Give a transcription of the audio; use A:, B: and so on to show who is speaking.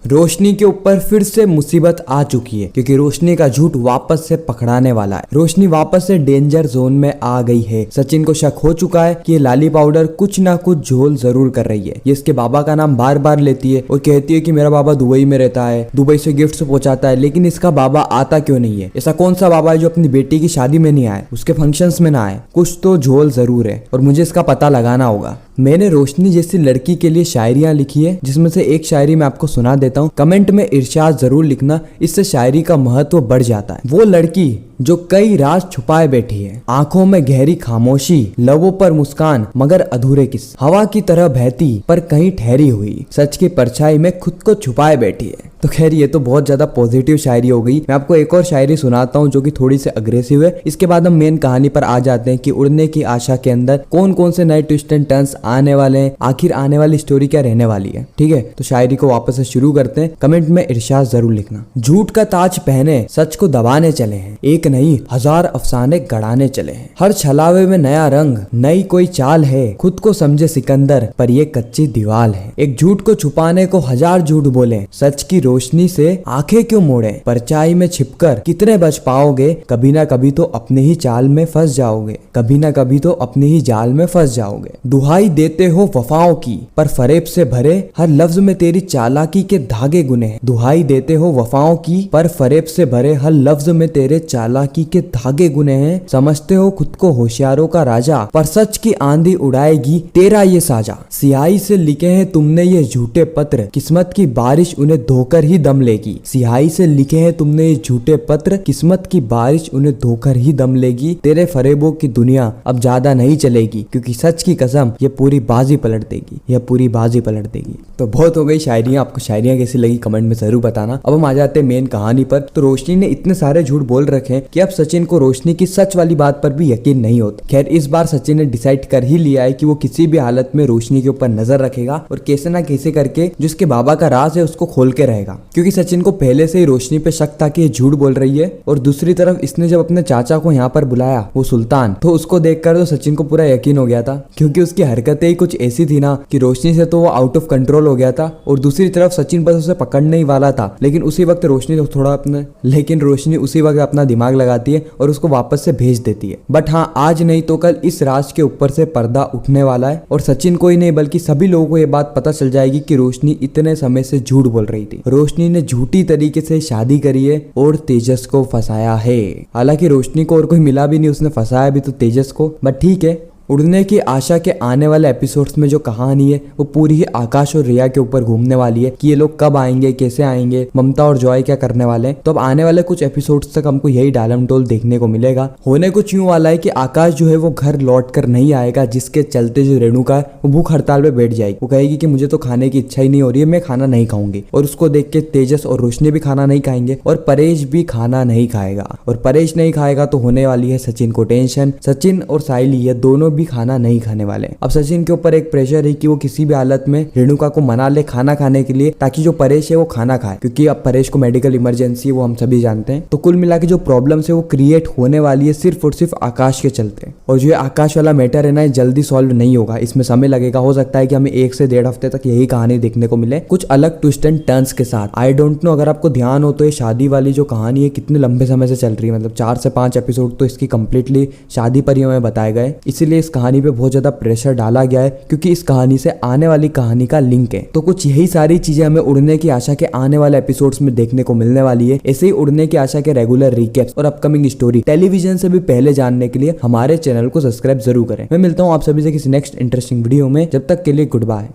A: रोशनी के ऊपर फिर से मुसीबत आ चुकी है क्योंकि रोशनी का झूठ वापस से पकड़ाने वाला है। रोशनी वापस से डेंजर जोन में आ गई है। सचिन को शक हो चुका है कि ये लाली पाउडर कुछ ना कुछ झोल जरूर कर रही है। ये इसके बाबा का नाम बार बार लेती है और कहती है कि मेरा बाबा दुबई में रहता है, दुबई से गिफ्ट्स पहुंचाता है, लेकिन इसका बाबा आता क्यों नहीं है? ऐसा कौन सा बाबा है जो अपनी बेटी की शादी में नहीं आए, उसके फंक्शंस में ना आए? कुछ तो झोल जरूर है और मुझे इसका पता लगाना होगा। मैंने रोशनी जैसी लड़की के लिए शायरियां लिखी है, जिसमें से एक शायरी मैं आपको सुना देता हूँ। कमेंट में इरशाद जरूर लिखना, इससे शायरी का महत्व बढ़ जाता है। वो लड़की जो कई राज छुपाए बैठी है, आंखों में गहरी खामोशी, लबों पर मुस्कान मगर अधूरे किस्से, हवा की तरह बहती पर कहीं ठहरी हुई, सच की परछाई में खुद को छुपाए बैठी है। तो खैर ये तो बहुत ज्यादा पॉजिटिव शायरी हो गई। मैं आपको एक और शायरी सुनाता हूँ जो कि थोड़ी सी अग्रेसिव है। इसके बाद हम मेन कहानी पर आ जाते हैं कि उड़ने की आशा के अंदर कौन कौन से नए ट्विस्ट एंड टर्न्स आने वाले हैं, आखिर आने वाली स्टोरी क्या रहने वाली है। ठीक है, तो शायरी को वापस से शुरू करते हैं। कमेंट में इरशाद जरूर लिखना। झूठ का ताज पहने सच को दबाने चले हैं, एक नहीं हजार अफसाने गढ़ाने चले हैं। हर छलावे में नया रंग, नई कोई चाल है, खुद को समझे सिकंदर पर ये कच्ची दीवाल है। एक झूठ को छुपाने को हजार झूठ बोले, सच की रोशनी से आंखें क्यों मोड़े? परछाई में छिपकर कितने बच पाओगे, कभी ना कभी तो अपने ही चाल में फंस जाओगे, कभी ना कभी तो अपने ही जाल में फंस जाओगे। दुहाई देते हो वफाओं की पर फरेब से भरे हर लफ्ज में तेरी चालाकी के धागे गुने हैं। दुहाई देते हो वफाओं की पर फरेब से भरे हर लफ्ज में तेरे चालाकी के धागे गुने हैं। समझते हो खुद को होशियारों का राजा पर सच की आंधी उड़ाएगी तेरा ये साजा। सियाही से लिखे हैं तुमने ये झूठे पत्र, किस्मत की बारिश उन्हें धोकर ही दम लेगी। सियाही से लिखे हैं तुमने ये झूठे पत्र, किस्मत की बारिश उन्हें धोकर ही दम लेगी। तेरे फरेबों की दुनिया अब ज्यादा नहीं चलेगी, क्योंकि सच की कसम ये पूरी बाजी पलट देगी, यह पूरी बाजी पलट देगी। तो बहुत हो गई शायरियां। आपको शायरियां कैसी लगी कमेंट में जरूर बताना। अब हम आ जाते हैं मेन कहानी पर। तो रोशनी ने इतने सारे झूठ बोल रखे हैं कि अब सचिन को रोशनी की सच वाली बात पर भी यकीन नहीं होता। खैर इस बार सचिन ने डिसाइड कर ही लिया है कि वो किसी भी हालत में रोशनी के ऊपर नजर रखेगा और कैसे ना कैसे करके जिसके बाबा का राज है उसको खोल के रहेगा, क्योंकि सचिन को पहले से ही रोशनी पे शक था कि ये झूठ बोल रही है। और दूसरी तरफ इसने जब अपने चाचा को यहाँ पर बुलाया, वो सुल्तान, तो उसको देखकर तो सचिन को पूरा यकीन हो गया था, क्योंकि उसकी हरकतें ही कुछ ऐसी थी ना कि रोशनी से तो वो आउट ऑफ कंट्रोल हो गया था। और दूसरी तरफ सचिन बस उसे पकड़ने ही वाला था, लेकिन उसी वक्त रोशनी उसी वक्त अपना दिमाग लगाती है और उसको वापस से भेज देती है। बट हाँ, आज नहीं तो कल इस राज के ऊपर से पर्दा उठने वाला है और सचिन को ही नहीं बल्कि सभी लोगों को ये बात पता चल जाएगी कि रोशनी इतने समय से झूठ बोल रही थी। रोशनी ने झूठी तरीके से शादी करी है और तेजस को फंसाया है। हालांकि रोशनी को और कोई मिला भी नहीं, उसने फंसाया भी तो तेजस को। बट ठीक है, उड़ने की आशा के आने वाले एपिसोड्स में जो कहानी है वो पूरी ही आकाश और रिया के ऊपर घूमने वाली है कि ये लोग कब आएंगे, कैसे आएंगे, ममता और जॉय क्या करने वाले हैं। तो अब आने वाले कुछ एपिसोड्स तक हमको यही डालम डोल देखने को मिलेगा। होने कुछ यूं वाला है कि आकाश जो है वो घर लौट कर नहीं आएगा, जिसके चलते जो रेणुका है वो भूख हड़ताल पे बैठ जाएगी। वो कहेगी कि मुझे तो खाने की इच्छा ही नहीं हो रही है, मैं खाना नहीं खाऊंगी। और उसको देख के तेजस और रोशनी भी खाना नहीं खाएंगे और परेश भी खाना नहीं खाएगा। और परेश नहीं खाएगा तो होने वाली है सचिन को टेंशन। सचिन और साइली ये दोनों भी खाना नहीं खाने वाले। अब सचिन के ऊपर एक प्रेशर है कि वो किसी भी हालत में रेणुका को मना ले खाना खाने के लिए, ताकि जो परेश है वो खाना खाए, क्योंकि अब परेश को मेडिकल इमरजेंसी है, वो हम सभी जानते हैं। तो कुल मिला के जो प्रॉब्लम है वो क्रिएट होने वाली है सिर्फ और सिर्फ आकाश के चलते। और जो आकाश वाला मैटर है ना, जल्दी सॉल्व नहीं होगा, इसमें समय लगेगा। हो सकता है कि हमें 1 से 1.5 हफ्ते तक यही कहानी देखने को मिले, कुछ अलग ट्विस्ट एंड टर्न्स के साथ। आई डोंट नो, अगर आपको ध्यान हो तो ये शादी वाली जो कहानी है कितने लंबे समय से चल रही है, मतलब 4 से 5 एपिसोड तो इसकी कंप्लीटली शादी पर ही हमें बताए गए। इसीलिए इस कहानी पे बहुत ज्यादा प्रेशर डाला गया है, क्योंकि इस कहानी से आने वाली कहानी का लिंक है। तो कुछ यही सारी चीजें हमें उड़ने की आशा के आने वाले एपिसोड्स में देखने को मिलने वाली है। ऐसे ही उड़ने की आशा के रेगुलर रिकैप्स और अपकमिंग स्टोरी टेलीविजन से भी पहले जानने के लिए हमारे चैनल को सब्सक्राइब जरूर करें। मैं मिलता हूँ आप सभी से किसी नेक्स्ट इंटरेस्टिंग वीडियो में। जब तक के लिए गुड बाय।